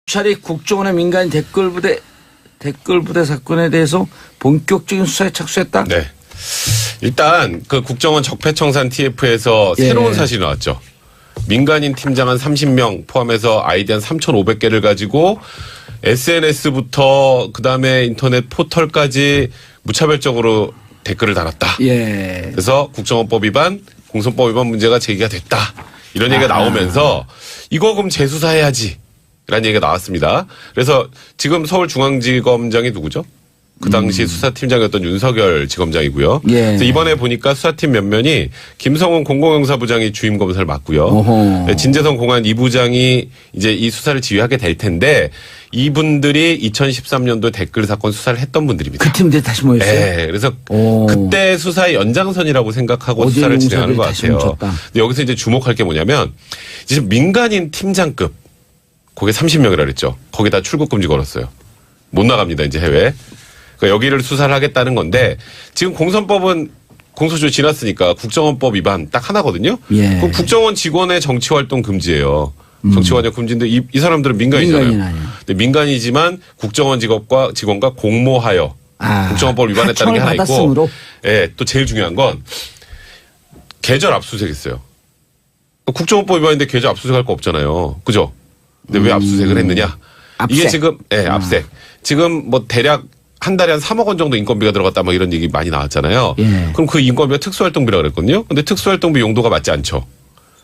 검찰이 국정원의 민간인 댓글부대 사건에 대해서 본격적인 수사에 착수했다? 네. 일단 그 국정원 적폐청산 TF에서 새로운 사실이 나왔죠. 민간인 팀장 한 30명 포함해서 아이디 한 3,500개를 가지고 SNS부터 그다음에 인터넷 포털까지 무차별적으로 댓글을 달았다. 예. 그래서 국정원법 위반, 공선법 위반 문제가 제기가 됐다. 이런 얘기가 나오면서 이거 그럼 재수사해야지. 라는 얘기가 나왔습니다. 그래서 지금 서울중앙지검장이 누구죠? 그 당시 수사팀장이었던 윤석열 지검장이고요. 예. 그래서 이번에 보니까 수사팀 몇면이 김성훈 공공형사부장이 주임 검사를 맡고요. 진재성 공안 2부장이 이제 이 수사를 지휘하게 될 텐데 이분들이 2013년도 댓글 사건 수사를 했던 분들입니다. 그 팀들 다시 모였어요? 네. 그래서 그때 수사의 연장선이라고 생각하고 수사를 진행하는 것 같아요. 근데 여기서 이제 주목할 게 뭐냐면 지금 민간인 팀장급 거기 30명이라 그랬죠. 거기다 출국 금지 걸었어요. 못 나갑니다. 이제 해외. 그러니까 여기를 수사를 하겠다는 건데 지금 공선법은 공소시효 지났으니까 국정원법 위반 딱 하나거든요. 예. 그럼 국정원 직원의 정치활동 금지예요. 정치활동 금지인데 이 사람들은 민간이잖아요. 근데 민간이지만 국정원 직원과 공모하여 국정원법을 위반했다는 게 하나 있고, 예, 또 제일 중요한 건 계절 압수수색했어요. 국정원법 위반인데 계절 압수수색할 거 없잖아요. 그죠? 근데 왜 압수수색을 했느냐? 압색. 이게 지금 압색. 지금 뭐 대략 한 달에 한 3억 원 정도 인건비가 들어갔다 뭐 이런 얘기 많이 나왔잖아요. 예. 그럼 그 인건비가 특수활동비라고 그랬거든요. 근데 특수활동비 용도가 맞지 않죠.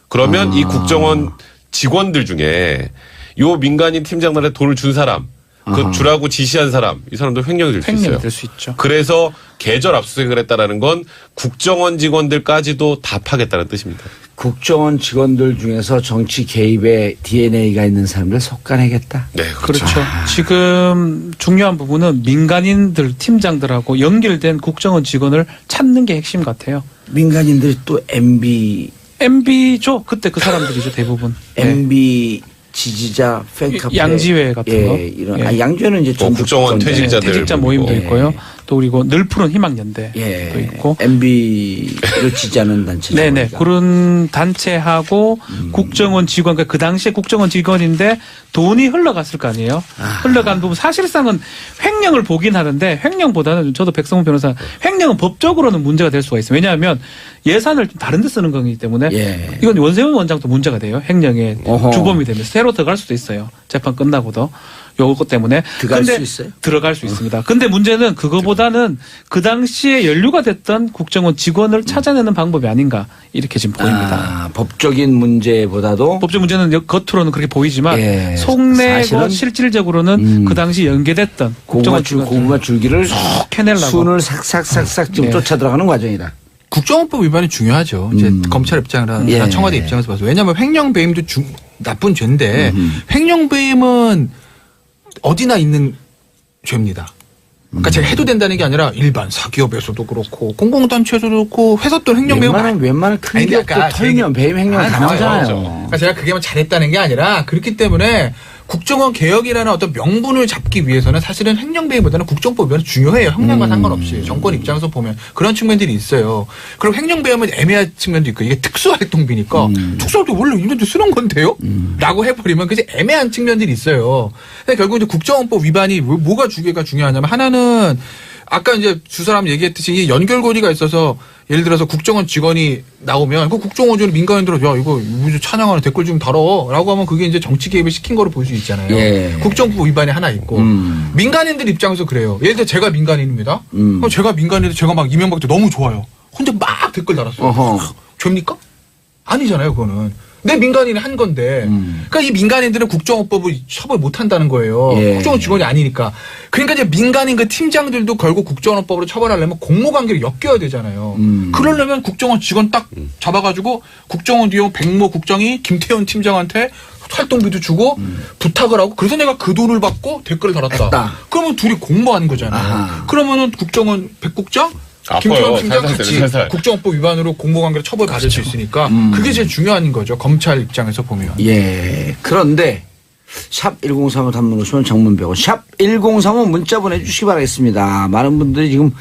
그러면 이 국정원 직원들 중에 요 민간인 팀장들한테 돈을 준 사람, 그 주라고 지시한 사람, 이 사람들 횡령이 될 수 있어요. 횡령이 될 수 있죠. 그래서 계절 압수수색을 했다라는 건 국정원 직원들까지도 다 파겠다는 뜻입니다. 국정원 직원들 중에서 정치 개입에 DNA가 있는 사람들 속아내겠다. 네, 그렇죠. 지금 중요한 부분은 민간인들 팀장들하고 연결된 국정원 직원을 찾는 게 핵심 같아요. 민간인들이 또 MB죠. 그때 그 사람들이죠 대부분. MB 지지자 팬카페 양지회 같은 거. 이런 양지회는 이제 국정원 퇴직자 모임도 있고요. 또 그리고 늘 푸른 희망연대도 있고 MB를 지지하는 단체. 네네 그런 단체하고 국정원 직원 그 당시에 국정원 직원인데 돈이 흘러갔을 거 아니에요. 흘러간 부분 사실상은 횡령을 보긴 하는데 횡령보다는 저도 백성훈 변호사 횡령은 법적으로는 문제가 될 수가 있어요. 왜냐하면 예산을 다른 데 쓰는 거기 때문에 이건 원세훈 원장도 문제가 돼요. 횡령의 주범이 되면 새로 들어갈 수도 있어요. 재판 끝나고도. 요것 때문에 들어갈 수 있어요? 들어갈 수 있습니다. 근데 문제는 그거보다는 그 당시에 연루가 됐던 국정원 직원을 찾아내는 방법이 아닌가 이렇게 지금 보입니다. 법적인 문제보다도 법적 문제는 겉으로는 그렇게 보이지만 속내고 실질적으로는 그 당시 연계됐던 국정원 고구마 줄기를 쏙 해내려고 순을 삭삭삭삭 지금 쫓아 들어가는 과정이다. 국정원법 위반이 중요하죠. 이제 검찰 입장이나 청와대 입장에서 봐서. 왜냐하면 횡령 배임도 나쁜 죄인데 횡령 배임은 어디나 있는 죄입니다. 그러니까 제가 해도 된다는 게 아니라 일반 사기업에서도 그렇고 공공단체에서도 그렇고 회사 돈 횡령 배임 웬만한 큰 기업도 털면 배임 횡령 다 나오잖아요. 그러니까 제가 그게만 잘했다는 게 아니라 그렇기 때문에 국정원 개혁이라는 어떤 명분을 잡기 위해서는 사실은 횡령 배임보다는 국정법 위반이 중요해요. 형량과 상관없이 정권 입장에서 보면 그런 측면들이 있어요. 그리고 횡령 배임은 애매한 측면도 있고 이게 특수활동비니까 특수활동 원래 이런데 쓰는 건데요? 라고 해버리면 그게 애매한 측면들이 있어요. 근데 결국 이제 국정원법 위반이 뭐가 중요하냐면 하나는 아까 이제 두 사람 얘기했듯이 연결고리가 있어서 예를 들어서 국정원 직원이 나오면 그 국정원 직원 민간인들은 야 이거 찬양하는 댓글 좀 달어라고 하면 그게 이제 정치 개입을 시킨 거로 볼 수 있잖아요. 국정법 위반이 하나 있고 민간인들 입장에서 그래요. 예를 들어 제가 민간인입니다. 그럼 제가 민간인인데 제가 막 이명박 때 너무 좋아요. 혼자 막 댓글 달았어요. 죄입니까? 아니잖아요, 그거는. 내 민간인이 한 건데. 그러니까 이 민간인들은 국정원법을 처벌 못 한다는 거예요. 국정원 직원이 아니니까. 그러니까 이제 민간인 그 팀장들도 결국 국정원법으로 처벌하려면 공모관계를 엮여야 되잖아요. 그러려면 국정원 직원 딱 잡아가지고 국정원 뒤에 백모 국장이 김태현 팀장한테 활동비도 주고 부탁을 하고 그래서 내가 그 돈을 받고 댓글을 달았다. 그러면 둘이 공모하는 거잖아요. 그러면은 국정원 백국장 김태현 팀장 같이 국정원법 위반으로 공모관계로 처벌받을 수 있으니까 그게 제일 중요한 거죠. 검찰 입장에서 보면. 그런데 샵 1035 단문 50원 장문 100원 샵 1035 문자 보내주시기 바라겠습니다. 많은 분들이 지금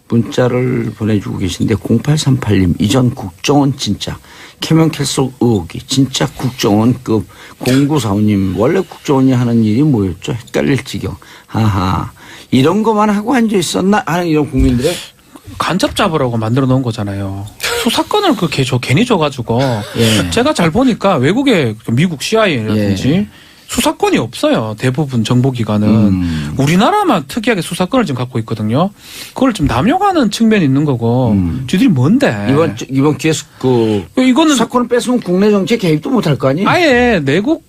문자를 보내주고 계신데 0838님 이전 국정원 진짜 캐명캐슬 의혹이 진짜 국정원급 0945님 원래 국정원이 하는 일이 뭐였죠? 헷갈릴 지경. 하하 이런 것만 하고 앉아 있었나 하는 이런 국민들의 간첩 잡으라고 만들어 놓은 거잖아요. 수사권을 괜히 줘가지고 예. 제가 잘 보니까 외국의 미국 CIA라든지 예. 수사권이 없어요. 대부분 정보기관은 우리나라만 특이하게 수사권을 지금 갖고 있거든요. 그걸 좀 남용하는 측면이 있는 거고 쥐들이 뭔데? 이번 기회에 이거는 수사권을 뺏으면 국내 정치에 개입도 못할 거 아니에요? 아예 내국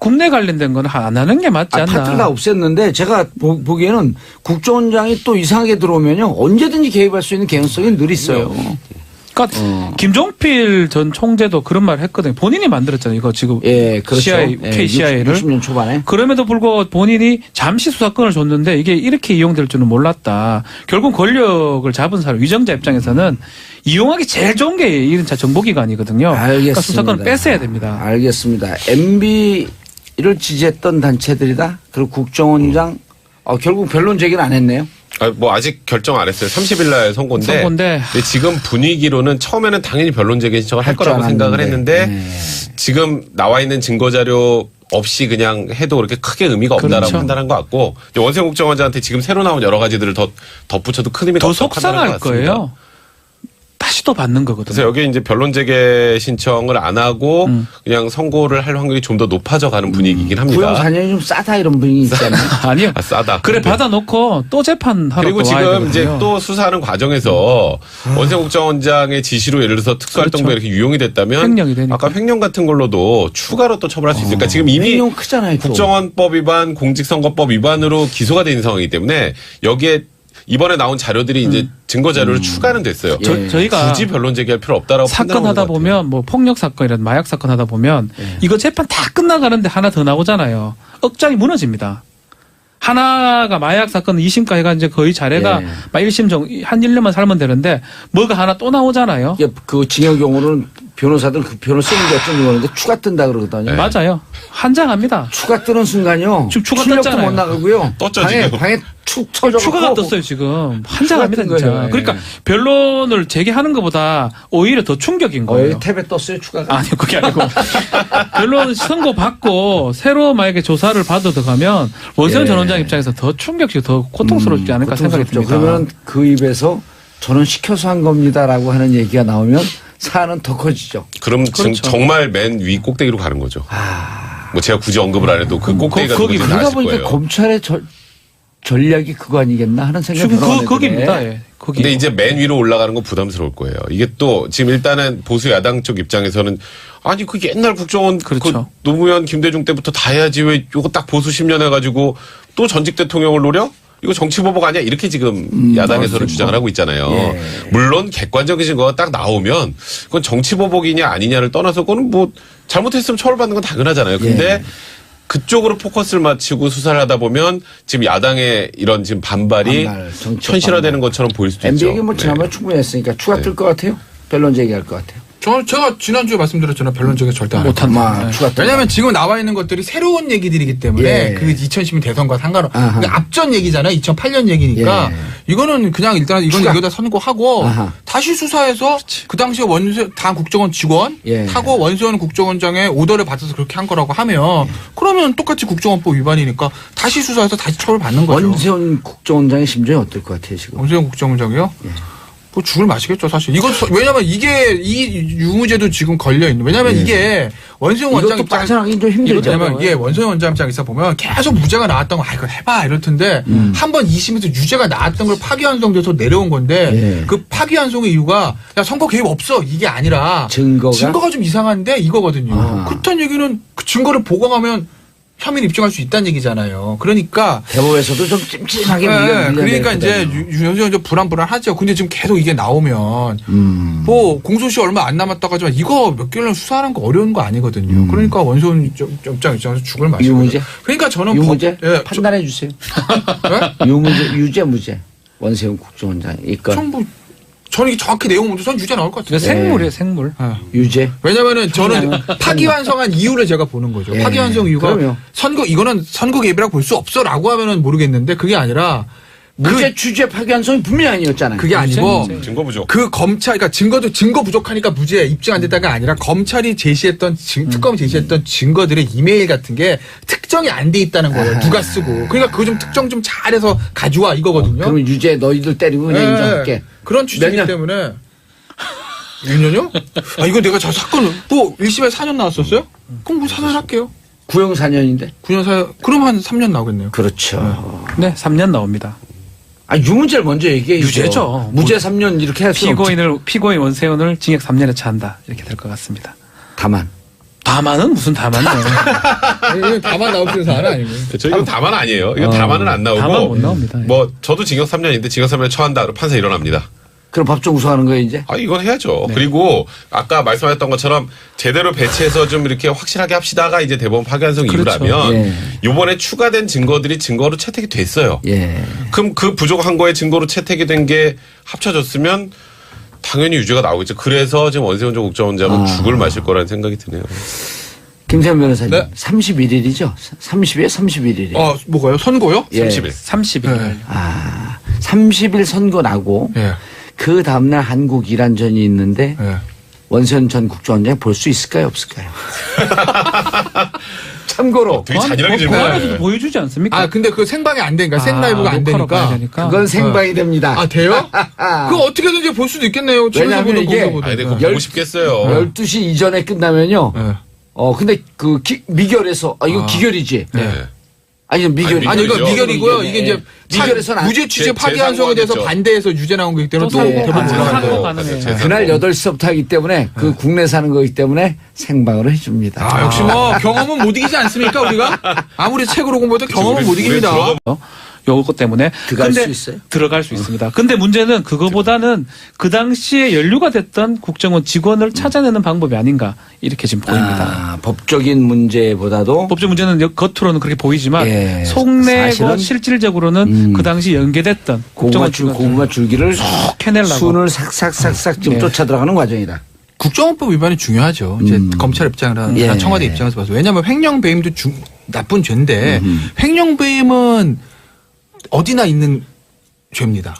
국내 관련된 건 안 하는 게 맞지 않나? 파트를 다 없앴는데 제가 보기에는 국정원장이 또 이상하게 들어오면요 언제든지 개입할 수 있는 개연성이 늘 있어요. 그러니까 김종필 전 총재도 그런 말을 했거든요. 본인이 만들었잖아요. 이거 지금 예, 그렇죠. CIA, KCIA를. 60년 초반에. 그럼에도 불구하고 본인이 잠시 수사권을 줬는데 이게 이렇게 이용될 줄은 몰랐다. 결국 권력을 잡은 사람 위정자 입장에서는 이용하기 제일 좋은 게 이런 정보기관이거든요. 알겠습니다. 그러니까 수사권을 뺏어야 됩니다. 알겠습니다. MB를 지지했던 단체들이다. 그리고 국정원장 결국 변론 제기는 안 했네요. 뭐 아직 결정 안 했어요. 30일 날 선고인데. 근데 지금 분위기로는 처음에는 당연히 변론 제기 신청을 할 거라고 생각을 했는데 지금 나와 있는 증거 자료 없이 그냥 해도 그렇게 크게 의미가 없다라고 그렇죠. 판단한 것 같고 원세훈 국정원장한테 지금 새로 나온 여러 가지들을 더 덧붙여도 큰 의미가 더 없다고 판단한 것 속상할 같습니다. 거예요. 다시 또 받는 거거든요. 그래서 여기 이제 변론 재개 신청을 안 하고 그냥 선고를 할 확률이 좀 더 높아져 가는 분위기이긴 합니다. 구형 4년이 좀 싸다 이런 분위기 있잖아요. 아니요. 싸다. 그래 네. 받아놓고 또 재판하러 그리고 또 와야 지금 되거든요. 이제 또 수사하는 과정에서 원세훈 국정원장의 지시로 예를 들어서 특수활동부에 그렇죠. 이렇게 유용이 됐다면 횡령이 되니까. 아까 횡령 같은 걸로도 추가로 또 처벌할 수 있으니까 지금 이미 횡령 크잖아요. 또. 국정원법 위반, 공직선거법 위반으로 기소가 돼 있는 상황이기 때문에 여기에 이번에 나온 자료들이 이제 증거 자료로 추가는 됐어요. 저희가 굳이 변론 제기할 필요 없다라고 사건 하다 보면 뭐 폭력 사건이라든 마약 사건 하다 보면 이거 재판 다 끝나가는데 하나 더 나오잖아요. 억장이 무너집니다. 하나가 마약 사건 2심까 해가 이제 거의 자례가 예. 막 1심 한 1년만 살면 되는데 뭐가 하나 또 나오잖아요. 그 징역용으로는 변호사들 그 변호 쓰는 게 어쩐지 모르는데 추가 뜬다 그러거든요. 네. 맞아요. 환장합니다. 추가 뜨는 순간요. 지금 추가 출력도 떴잖아요. 못 나가고요. 떴죠, 방에 지금. 축 쳐져 추가가 떴어요 지금. 환장합니다 추가 뜬 진짜. 거예요. 그러니까 예. 변론을 제기하는 것보다 오히려 더 충격인 거예요. 탭에 떴어요 추가가. 아니요, 그게 아니고. 변론 선고 받고 새로 만약에 조사를 받아 들어가면 원세훈 예. 전 원장 입장에서 더 충격적이고 더 고통스럽지 않을까 생각이 듭니다. 그러면 그 입에서 저는 시켜서 한 겁니다라고 하는 얘기가 나오면 사안은 더 커지죠. 그럼 그렇죠. 정말 맨 위 꼭대기로 가는 거죠. 뭐 제가 굳이 언급을 안 해도 그 꼭대기가 거기 누군지 그러다 아실 보니까 거예요. 검찰의 전략이 그거 아니겠나 하는 생각이 지금 들어요. 거기입니다. 예. 거기. 근데 이제 맨 위로 올라가는 건 부담스러울 거예요. 이게 또 지금 일단은 보수 야당 쪽 입장에서는 아니 그 옛날 국정원 그렇죠. 그 노무현 김대중 때부터 다 해야지 왜 이거 딱 보수 10년 해가지고 또 전직 대통령을 노려? 이거 정치보복 아니야? 이렇게 지금 야당에서는 주장을 하고 있잖아요. 예. 물론 객관적인 증거가 딱 나오면 그건 정치보복이냐 아니냐를 떠나서 그거는 뭐 잘못했으면 처벌받는 건 당연하잖아요. 근데 예. 그쪽으로 포커스를 맞추고 수사를 하다 보면 지금 야당의 이런 지금 반발이 정치적 현실화되는 것처럼 보일 수도 MB 있죠. 얘기 뭐 지난번에 충분히 했으니까 추가 뜰 것 같아요. 변론 제기할 것 같아요. 제가 지난주에 말씀드렸잖아요. 변론 제기 절대 안 못한다. 합니다. 네. 추가 뜰 왜냐하면 지금 나와 있는 것들이 새로운 얘기들이기 때문에 예. 그 2010년 대선과 상관없. 아하. 그러니까 앞전 얘기잖아요. 2008년 얘기니까 예. 이거는 그냥 일단 이건 추가. 이거다 선고하고 아하. 다시 수사해서 그 당시에 다 국정원 직원 예. 하고 원세훈 국정원장의 오더를 받아서 그렇게 한 거라고 하면 그러면 똑같이 국정원법 위반이니까 다시 수사해서 다시 처벌 받는 거죠. 원세훈 국정원장의 심정이 어떨 것 같아요 지금? 원세훈 국정원장이요? 뭐 죽을 맛이겠죠 사실. 이거 왜냐면 이게 이 유무죄도 지금 걸려 있는. 왜냐면 이게 원세훈 원장 이것도 빠져나가기 좀 힘들죠. 왜냐면 이게 원세훈 원장 입장에서 보면 계속 무죄가 나왔던 거, 이거 해봐 이럴 텐데 한 번 2심에서 유죄가 나왔던 걸 파기환송돼서 내려온 건데 예. 그 파기환송의 이유가 야 선거 개입 없어 이게 아니라 증거가 좀 이상한데 이거거든요. 아하. 그딴 얘기는 그 증거를 보강하면 혐의를 입증할 수 있다는 얘기잖아요. 그러니까 대법에서도 좀 찜찜하게 네, 그러니까 이제 윤석열 좀 불안불안하죠. 근데 지금 계속 이게 나오면 뭐 공소시 얼마 안 남았다고 하지만 이거 몇 개월 수사하는 거 어려운 거 아니거든요. 그러니까 원소원 입장에서 죽을 맛이거든요. 유무죄? 그러니까 저는 유무죄? 예, 판단해 주세요. 네? 유죄 무죄. 원세훈 국정원장 이건 저는 이게 정확히 내용 먼저 전 유죄 나올 것 같아요. 생물이에요, 생물. 유죄. 왜냐면은 저는 파기환송한 이유를 제가 보는 거죠. 예. 파기환송 이유가 그럼요. 이거는 선거 개입이라고 볼 수 없어라고 하면은 모르겠는데 그게 아니라 무죄 취재 파기환송이 분명히 아니었잖아요. 그게 아니고 증거 부족. 그 검찰 그러니까 증거 부족하니까 무죄 입증 안 됐다가 아니라 검찰이 제시했던 특검이 제시했던 증거들의 이메일 같은 게 특정이 안 돼 있다는 거예요. 누가 쓰고. 그러니까 그거 좀 특정 좀 잘해서 가져와 이거거든요. 그럼 유죄 너희들 때리고 그냥 인정할게. 그런 취지이기 때문에. 몇 년이요? 아, 이거 내가 저 사건을, 1심에 4년 나왔었어요? 그럼 뭐 사살할게요. 구형 4년인데? 9년 사유, 그럼 한 3년 나오겠네요. 그렇죠. 네, 3년 나옵니다. 아, 유문죄를 먼저 얘기해. 유죄죠. 무죄 3년 이렇게 해서. 피고인 원세훈을 징역 3년에 처한다. 이렇게 될 것 같습니다. 다만은 무슨 다만이에요. 이건 다만 나올 수 있는 사안 아니고. 그렇죠. 이건 다만 아니에요. 이건 다만은 안 나오고. 다만 못 나옵니다. 뭐 저도 징역 3년인데 징역 3년에 처한다. 판사 일어납니다. 그럼 법정 우수하는 거예요, 이제? 아, 이건 해야죠. 네. 그리고 아까 말씀하셨던 것처럼 제대로 배치해서 좀 이렇게 확실하게 합시다가 이제 대법원 파기환송 그렇죠. 이유라면 이번에 추가된 증거들이 증거로 채택이 됐어요. 예. 그럼 그 부족한 거에 증거로 채택이 된 게 합쳐졌으면 당연히 유죄가 나오겠죠. 그래서 지금 원세훈 전 국정원장은 죽을 마실 거라는 생각이 드네요. 김태현 변호사님. 네. 31일이죠? 30일, 31일이에요. 뭐가요? 선고요? 예. 30일. 30일. 네. 30일 선고 나고 예. 그 다음날 한국 이란전이 있는데 예. 원세훈 전 국정원장 볼 수 있을까요, 없을까요? 참고로. 되게 잔인하게 질문하네. 안에서도 보여주지 않습니까? 아, 근데 그 생방이 안 되니까, 생라이브가 안 녹화로 봐야 되니까. 그건 생방이 됩니다. 아, 돼요? 그거 어떻게든지 볼 수도 있겠네요. 집에서 왜냐하면 보든 이게 거기서 보든. 아니, 근데 그거 보고 싶겠어요. 12시 이전에 끝나면요. 예. 근데 그 미결에서, 이거 기결이지? 네. 아니, 미결이. 아니, 이거 미결이고요. 네. 이게 이제 미결에서는 무죄 취재 파기환송에 대해서 제3고 반대해서 유죄 나온 거기 때문에 또 또 대법원 상고 올라가요. 가능해요. 그날 8시부터 하기 때문에 그 국내 사는 거기 때문에 생방으로 해줍니다. 아, 역시 뭐 경험은 못 이기지 않습니까, 우리가? 아무리 책으로 공부해도 경험은 못 이깁니다. 요것 때문에 들어갈 수 있어요? 들어갈 수 있습니다. 근데 문제는 그거보다는 그 당시에 연루가 됐던 국정원 직원을 찾아내는 방법이 아닌가 이렇게 지금 보입니다. 법적인 문제보다도 법적 문제는 겉으로는 그렇게 보이지만 예, 속내고 사실은 실질적으로는 그 당시 연계됐던 국정원 고구마 줄기를 캐내려고 순을 삭삭삭삭 좀 네. 쫓아 들어가는 과정이다. 국정원법 위반이 중요하죠. 이제 검찰 입장이나 예. 청와대 입장에서 봐서. 왜냐하면 횡령배임도 나쁜 죄인데 횡령배임은 어디나 있는 죄입니다.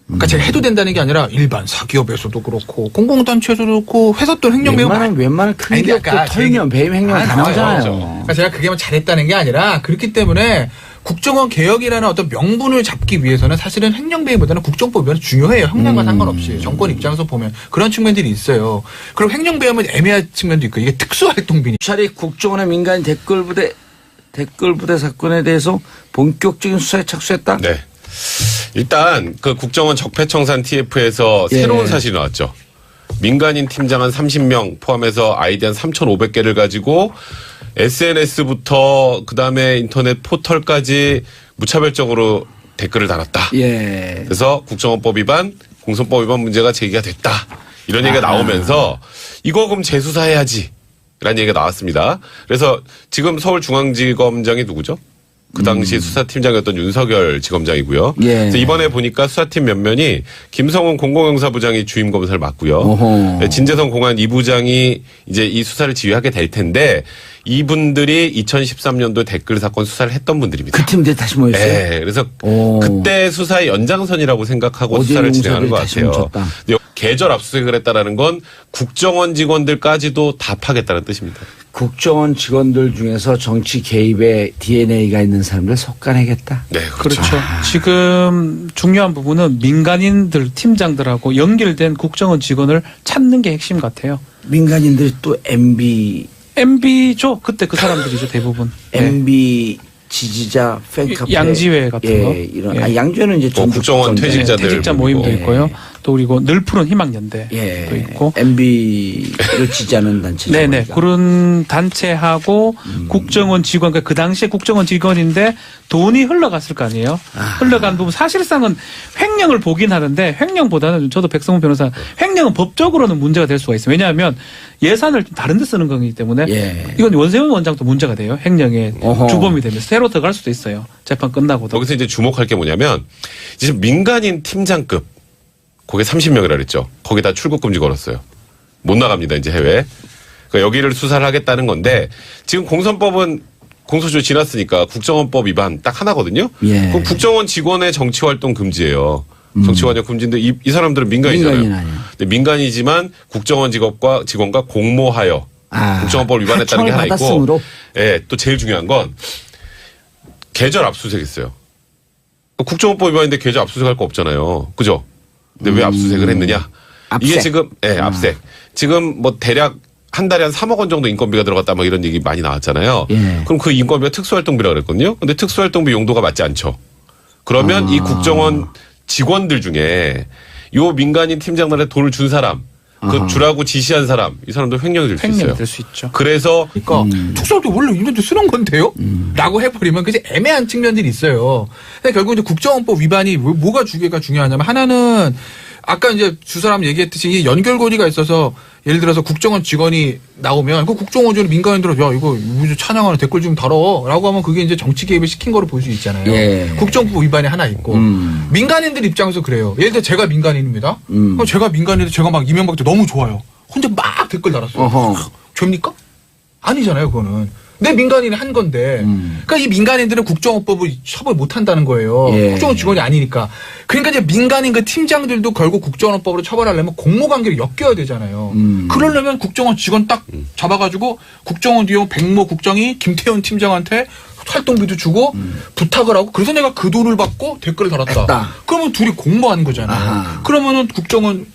그러니까 제가 해도 된다는 게 아니라 일반 사기업에서도 그렇고 공공단체에서도 그렇고 회사 또 횡령배임 웬만한 큰 아니, 기업도 그러니까 털면 배임 횡령 다 나오잖아요. 그러니까 제가 그게만 잘했다는 게 아니라 그렇기 때문에 국정원 개혁이라는 어떤 명분을 잡기 위해서는 사실은 횡령배임보다는 국정법 위반이 중요해요. 형량과 상관없이 정권 입장에서 보면 그런 측면들이 있어요. 그리고 횡령배임은 애매한 측면도 있고 이게 특수활동비니. 검찰이 국정원의 민간 댓글부대 사건에 대해서 본격적인 수사에 착수했다. 네. 일단 그 국정원 적폐청산 TF에서 새로운 사실이 나왔죠. 민간인 팀장 한 30명 포함해서 아이디 한 3,500개를 가지고 SNS부터 그다음에 인터넷 포털까지 무차별적으로 댓글을 달았다. 예. 그래서 국정원법 위반, 공선법 위반 문제가 제기가 됐다. 이런 얘기가 나오면서 이거 그럼 재수사해야지. 라는 얘기가 나왔습니다. 그래서 지금 서울중앙지검장이 누구죠? 그 당시 수사팀장이었던 윤석열 지검장이고요. 예. 그래서 이번에 보니까 수사팀 몇면이 김성훈 공공형사부장이 주임 검사를 맡고요. 어허. 진재성 공안 2부장이 이제 이 수사를 지휘하게 될 텐데 이분들이 2013년도에 댓글 사건 수사를 했던 분들입니다. 그 팀들 다시 모였어요. 네, 그래서 오. 그때 수사의 연장선이라고 생각하고 어제 수사를 진행하는 것 다시 같아요. 뭉쳤다. 근데 계절 압수수색을 했다라는 건 국정원 직원들까지도 다 파겠다는 뜻입니다. 국정원 직원들 중에서 정치 개입에 DNA가 있는 사람들 속간하겠다. 네, 그렇죠. 지금 중요한 부분은 민간인들 팀장들하고 연결된 국정원 직원을 찾는 게 핵심 같아요. 민간인들이 또 MB죠. 그때 그 사람들이죠 대부분. MB 지지자 팬카페 양지회 같은 거. 이런 예. 양지회는 이제 전국 국정원 퇴직자들 퇴직자 모임도 모이고. 있고요. 또 그리고 늘푸른 희망연대도 예. 있고. MB를 지지하는 단체. 네네. 그런 단체하고 국정원 직원, 그러니까 그 당시에 국정원 직원인데 돈이 흘러갔을 거 아니에요. 흘러간 부분 사실상은 횡령을 보긴 하는데 횡령보다는 저도 백성훈 변호사 횡령은 법적으로는 문제가 될 수가 있어요. 왜냐하면 예산을 다른 데 쓰는 거기 때문에 예. 이건 원세훈 원장도 문제가 돼요. 횡령의 어허. 주범이 되면 새로 들어갈 수도 있어요. 재판 끝나고도. 여기서 이제 주목할 게 뭐냐면 이제 민간인 팀장급 거기 30명이라 그랬죠. 거기다 출국 금지 걸었어요. 못 나갑니다. 이제 해외. 그러니까 여기를 수사를 하겠다는 건데 지금 공선법은 공소시효 지났으니까 국정원법 위반 딱 하나거든요. 예. 그럼 국정원 직원의 정치활동 금지예요. 정치활동 금지인데 이 사람들은 민간이잖아요. 근데 민간이지만 국정원 직원과 공모하여 국정원법 위반했다는 게 하나 있고, 예, 또 제일 중요한 건 계절 압수수색했어요. 국정원법 위반인데 계절 압수수색할 거 없잖아요. 그죠? 근데 왜 압수수색을 했느냐? 압색. 이게 지금 압색. 지금 뭐 대략 한 달에 한 3억 원 정도 인건비가 들어갔다 뭐 이런 얘기 많이 나왔잖아요. 예. 그럼 그 인건비가 특수활동비라고 그랬거든요. 근데 특수활동비 용도가 맞지 않죠. 그러면 이 국정원 직원들 중에 요 민간인 팀장들한테 돈을 준 사람, 그 주라고 지시한 사람, 이 사람도 횡령이 될 수 있어요. 횡령이 될 수 있죠. 그래서 그러니까 특수활동 원래 이런데 쓰는 건데요? 라고 해버리면 그게 애매한 측면들이 있어요. 근데 결국 이제 국정원법 위반이 뭐가 중요하냐면 하나는 아까 이제 두 사람 얘기했듯이 이 연결고리가 있어서 예를 들어서 국정원 직원이 나오면 그 국정원 직원이 민간인들은 야 이거 찬양하는 댓글 좀 달어라고 하면 그게 이제 정치 개입을 시킨 거로 볼 수 있잖아요. 예. 국정법 위반이 하나 있고 민간인들 입장에서 그래요. 예를 들어 제가 민간인입니다. 그럼 제가 민간인인데 제가 막 이명박한테 너무 좋아요. 혼자 막 댓글 달았어요. 죄입니까? 아니잖아요, 그거는. 내 민간인이 한 건데. 그러니까 이 민간인들은 국정원법을 처벌 못 한다는 거예요. 예. 국정원 직원이 아니니까. 그러니까 이제 민간인 그 팀장들도 결국 국정원법으로 처벌하려면 공모관계를 엮여야 되잖아요. 그러려면 국정원 직원 딱 잡아가지고 국정원 뒤에 백모 국장이 김태현 팀장한테 활동비도 주고 부탁을 하고 그래서 내가 그 돈을 받고 댓글을 달았다. 했다. 그러면 둘이 공모하는 거잖아요. 그러면은 국정원